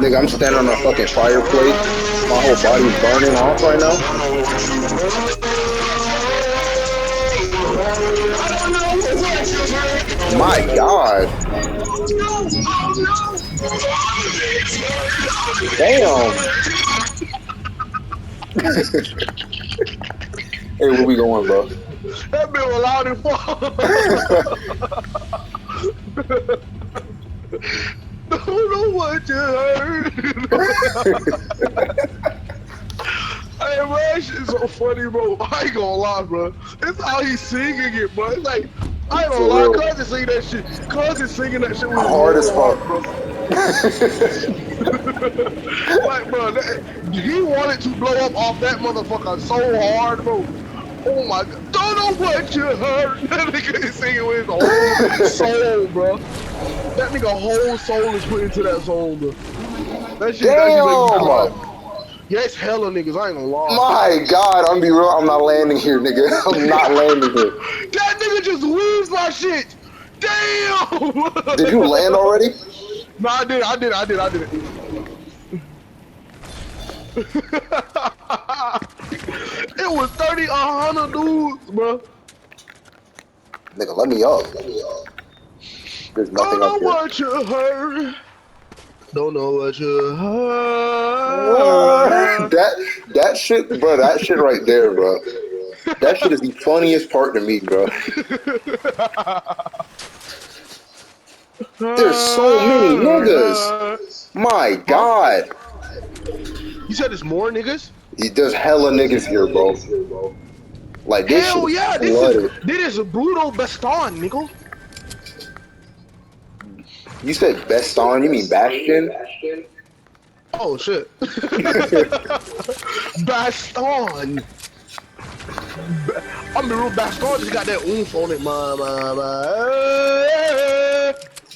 Nigga, I'm standing on a fucking fireplace. My whole body's burning off right now. My God. Damn. Hey, where we going, bro? That bitch was loud as fuck. Don't know what you heard. Hey, bro, that shit's so funny, bro. I ain't gonna lie, bro. It's how he's singing it, bro. It's like, I ain't gonna For lie, real. Cousin singing that shit. Cousin singing that shit with his Hard as whole fuck. heart, bro. Like, bro, he wanted to blow up off that motherfucker so hard, bro. Oh my God. Don't know what you heard. That nigga is singing with his whole soul, bro. That nigga whole soul is put into that song, bro. That shit actually make me cry. Damn. Yeah, it's hella niggas, I ain't gonna lie. My God, I'm be real. I'm not landing here, nigga. I'm not landing here. That nigga just lose my shit. Damn. Did you land already? No, I did it. It was 30, 100 dudes, bro. Nigga, let me up. There's Don't nothing up know here. what you heard. Don't know what you heard. That shit, bro. That shit right there, bro. That shit is the funniest part to me, bro. There's so many niggas. My God. You said there's more niggas? There's hella niggas here, bro. Like this Hell shit yeah, is this flooded. is Bruto Baston, nigga. You said Baston, you mean Bastion? Oh shit. Baston. I'm the real Baston, just got that oomph on it, my.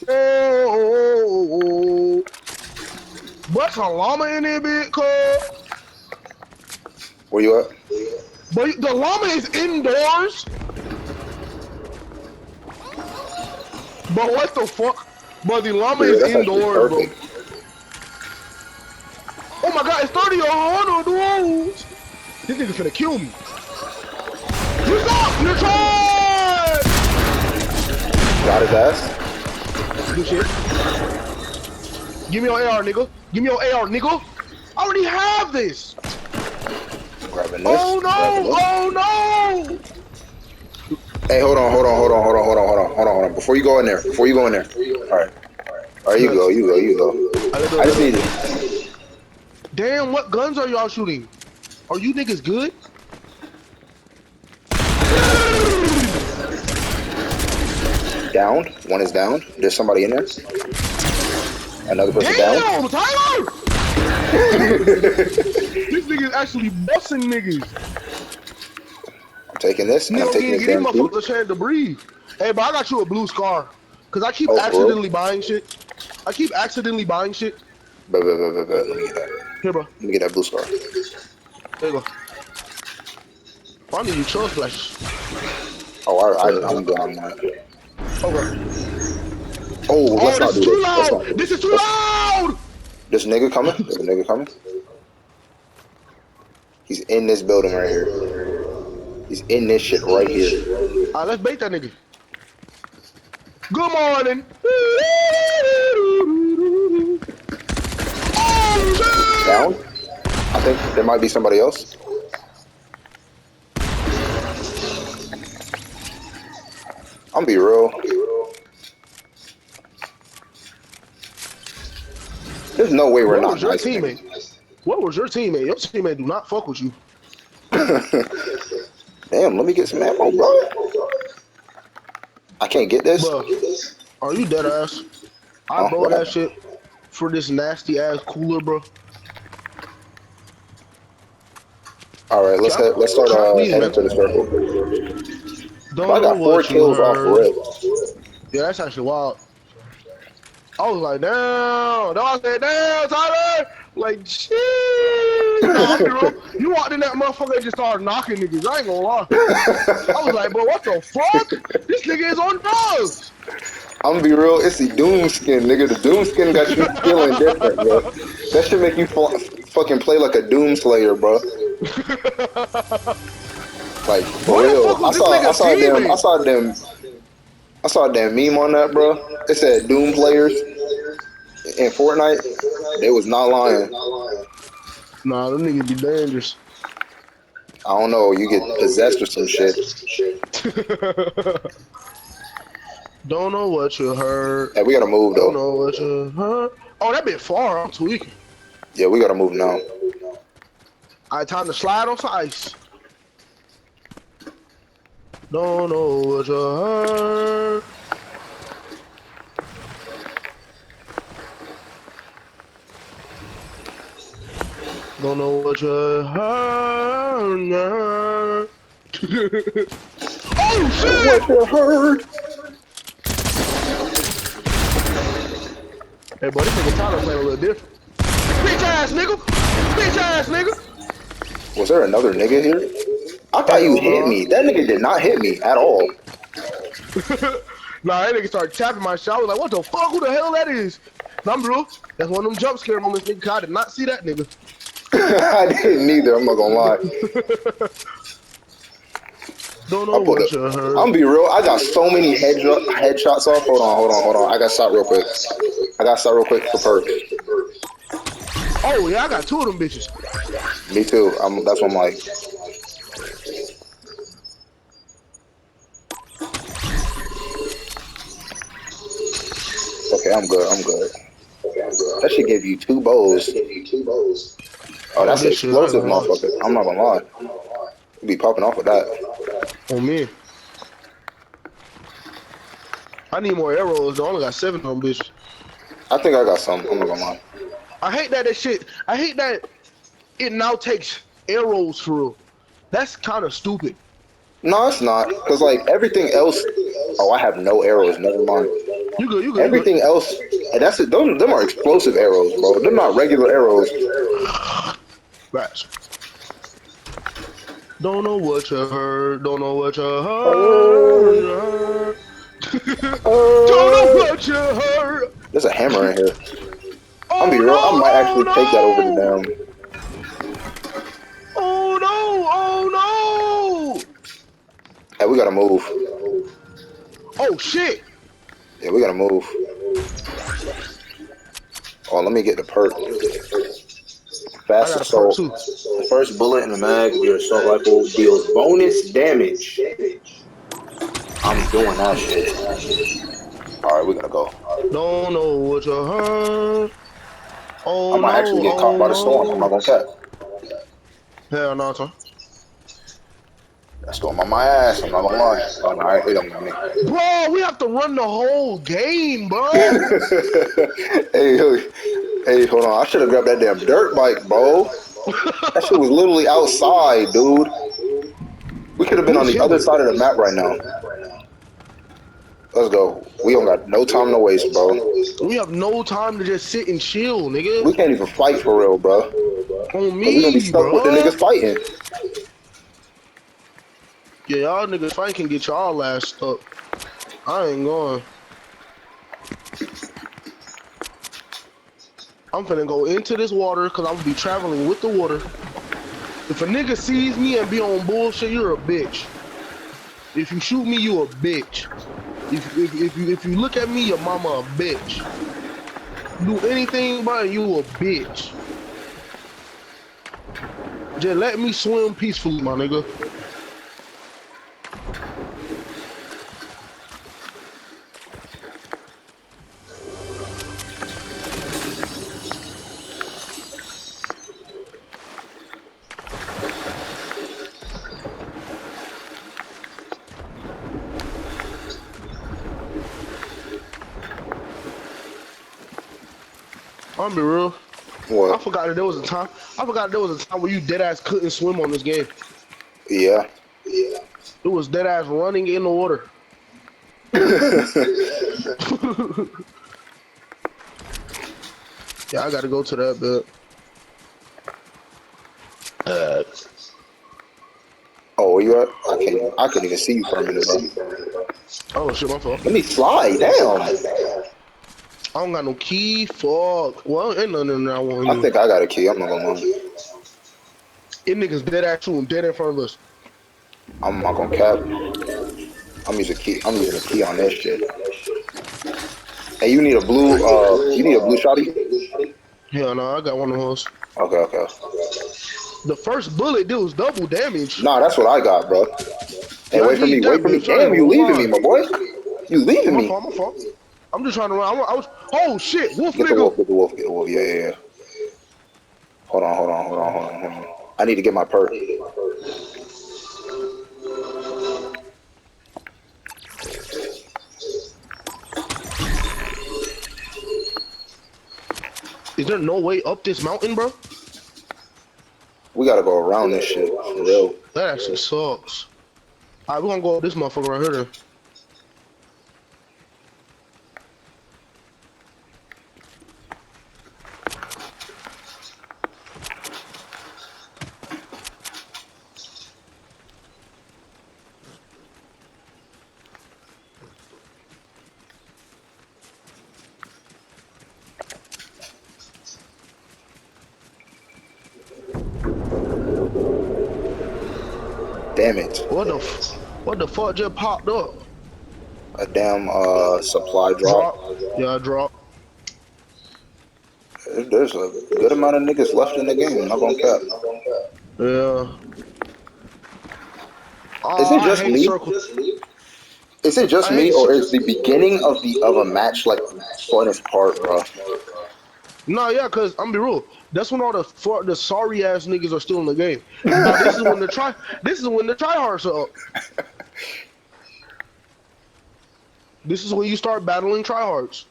Oh. What's a llama in there, big cuz? Where you at? But the llama is indoors. But what the fuck? But the llama Yeah, is that's actually indoors, bro. perfect. Oh my God, it's 30 or 100 dudes. This nigga finna kill me. You stop! You're trying! Got his ass. Good shit. Give me your AR, nigga. Give me your AR, nigga. I already have this. Grabbing this. Oh no! Oh no! Hey, hold on. Before you go in there. All right. All right, you go. I just need it. Damn, what guns are y'all shooting? Are you niggas good? Downed. One is down. There's somebody in there. Another person down. Damn, Tyler! This nigga is actually busting niggas. I'm taking this, and I'm Nigga, taking get this these damn too. motherfuckers a chance to breathe. Hey, but I got you a blue scar. Cause I keep Oh, accidentally buying shit. Bet. Let me get that. Here, bro. Let me get that blue scar. There you go. I need you chug flashes. Oh, I'm good on that. Okay. Oh, let's not This do is too this. loud! This is too loud! This nigga coming. There's a nigga coming. He's in this building right here. He's in this shit right here. Alright, let's bait that nigga. Good morning. Down? I think there might be somebody else. I'm be real. There's no way we're not nice. What was your teammate? Your teammate do not fuck with you. Damn, let me get some ammo, bro. I can't get this. Bro, are you dead ass? I bought that shit for this nasty ass cooler, bro. All right, let's start heading to the circle. I got 4 kills off rip. Yeah, that's actually wild. I was like, damn. I said, damn, Tyler. Like, shit. Nah, you walked in that motherfucker and just started knocking niggas. I ain't gonna lie. I was like, bro, what the fuck? This nigga is on drugs. I'm gonna be real. It's the Doom skin, nigga. The Doom skin got you feeling different, bro. That should make you fucking play like a Doom Slayer, bro. Like for Why the fuck real. was this nigga teaming? I saw a damn meme on that, bro. It said Doom players in Fortnite. They was not lying. Nah, them niggas be dangerous. I don't know. You get possessed or some shit. Don't know what you heard. Hey, we gotta move Don't though. know what you heard. Oh, that bit far. I'm tweaking. Yeah, we gotta move now. Alright, time to slide on some ice. Don't know what you heard. Don't know what you heard. Oh shit! What you heard? Hey, boy, this nigga Tyler playing a little different. Bitch ass nigga! Bitch ass nigga! Was there another nigga here? I thought you Hell hit no. me. That nigga did not hit me at all. Nah, that nigga started tapping my shit. I was like, what the fuck? Who the hell that is? Nah, bro. That's one of them jump scare moments, nigga. I did not see that nigga. I didn't either. I'm not gonna lie. Don't know what you heard. I'm gonna be real. I got so many headshots off. Hold on. I gotta stop real quick. For perks. Oh yeah, I got two of them bitches. Me too. That's what I'm like. Okay, I'm good. That should give you 2 bows. Oh, that's an this shit, I ain't explosive gonna lie. motherfucker. I'm not gonna lie. You be popping off with that. On me. I need more arrows though. I only got 7 of them bitches. I think I got some. I'm not gonna lie. I hate that shit. I hate that it now takes arrows for real. That's kind of stupid. No, it's not. Cause like everything else. Oh, I have no arrows. Never mind. You good. Everything else. And that's it. Them are explosive arrows, bro. They're not regular arrows. Right. Don't know what you heard. Don't know what you heard. Don't know what you heard. There's a hammer in here. Oh, I'm be real. I might actually take that over the damn. Oh no! Hey, we gotta move. Oh shit! Yeah, we gotta move. Oh, let me get the perk. Fast I got a assault. perk too. The first bullet in the mag of your assault rifle deals bonus damage. I'm doing that shit. Alright, we're gonna go. Don't know what you heard. Oh I might actually get caught by the storm. I'm not gonna cap. Hell no, son. That storm on my ass. I'm not gonna lie. Oh, no, it don't got me. Bro, we have to run the whole game, bro. Hey, hold on. I should have grabbed that damn dirt bike, bro. That shit was literally outside, dude. We could have been on the other side of the map right now. Let's go. We don't got no time to waste, bro. We have no time to just sit and chill, nigga. We can't even fight for real, bro. On me, We gonna be stuck with the niggas fighting. Yeah, y'all niggas fight can get y'all ass stuck. I ain't going. I'm finna go into this water because I'm gonna be traveling with the water. If a nigga sees me and be on bullshit, you're a bitch. If you shoot me, you a bitch. If you look at me, your mama a bitch. Do anything about it, you a bitch. Just let me swim peacefully, my nigga. I'm be real. What? I forgot that there was a time. Where you dead ass couldn't swim on this game. Yeah. It was dead ass running in the water. Yeah, I gotta go to that bit. Oh, where you at? I couldn't even see you for a minute, bro. Oh shit, my fault. Let me slide down. I don't got no key. Fuck. Well, ain't nothing in that one. I think I got a key. I'm not gonna lie. It niggas dead at you and dead in front of us. I'm not gonna cap. I'm using a key on this shit. Hey, you need a blue shotty? Hell no, I got one of those. Okay. The first bullet deals double damage. Nah, that's what I got, bro. Hey, Yeah, wait for me. Damn, you leaving me, my boy. You leaving me. My fault. I'm just trying to run. I was. Oh shit, wolf Get nigga. the wolf. Yeah. Hold on. I need to get my perk. Is there no way up this mountain, bro? We gotta go around this shit, for real. That actually sucks. Alright, we're gonna go up this motherfucker right here then. Damn it. What the fuck just popped up? A damn supply drop. Yeah, drop. There's a good amount of niggas left in the game. I'm not gonna cap. Yeah. Is it just I hate me? circles. Is it just me, or is the beginning of a match like funnest part, bro? No, yeah, cause I'm be real. That's when all the sorry ass niggas are still in the game. Now, this is when the tryhards are up. This is when you start battling tryhards.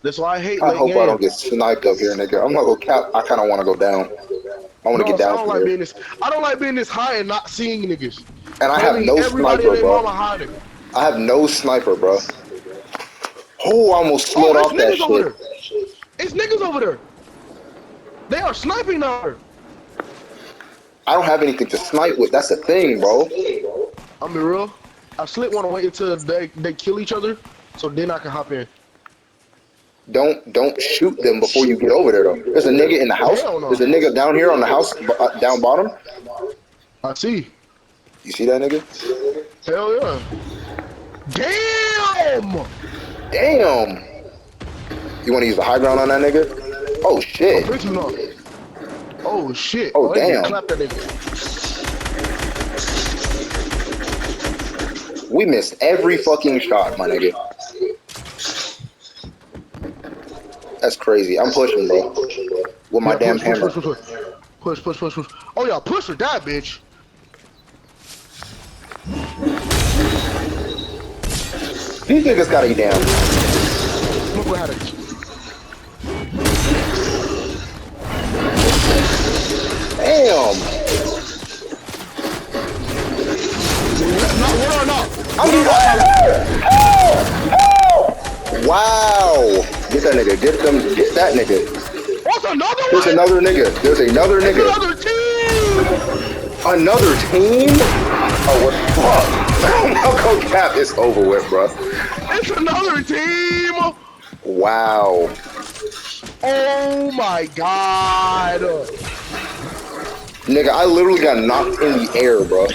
That's why I hate I late hope game. I don't get sniped up here, nigga. I'm not gonna cap. I kind of want to go down. I want to get down I don't from like here. being this. I don't like being this high and not seeing niggas. And I have no everybody sniper, and their bro. mama hiding. I have no sniper, bro. Oh, I almost slid off that Niggas over shit. there. It's niggas over there. They are sniping now. I don't have anything to snipe with. That's the thing, bro. I'm be real. I slick want to wait until they kill each other, so then I can hop in. Don't shoot them before you get over there, though. There's a nigga in the house. Hell no. There's a nigga down here on the house, down bottom. I see. You see that nigga? Hell yeah. Damn. You want to use the high ground on that nigga? Oh shit. Oh shit. Oh damn. Clap that nigga. We missed every fucking shot, my nigga. That's crazy. I'm pushing, bro. With my damn hammer. Push. Oh yeah, push or die, bitch. These niggas gotta eat down. Look what happened. Damn. I'm Wow. Get that nigga. Get that nigga. What's another one? There's another nigga. Another team. Another team? Oh, what the fuck? I'll go cap. It's over with, bro. It's another team. Wow. Oh my god. Nigga, I literally got knocked in the air, bro.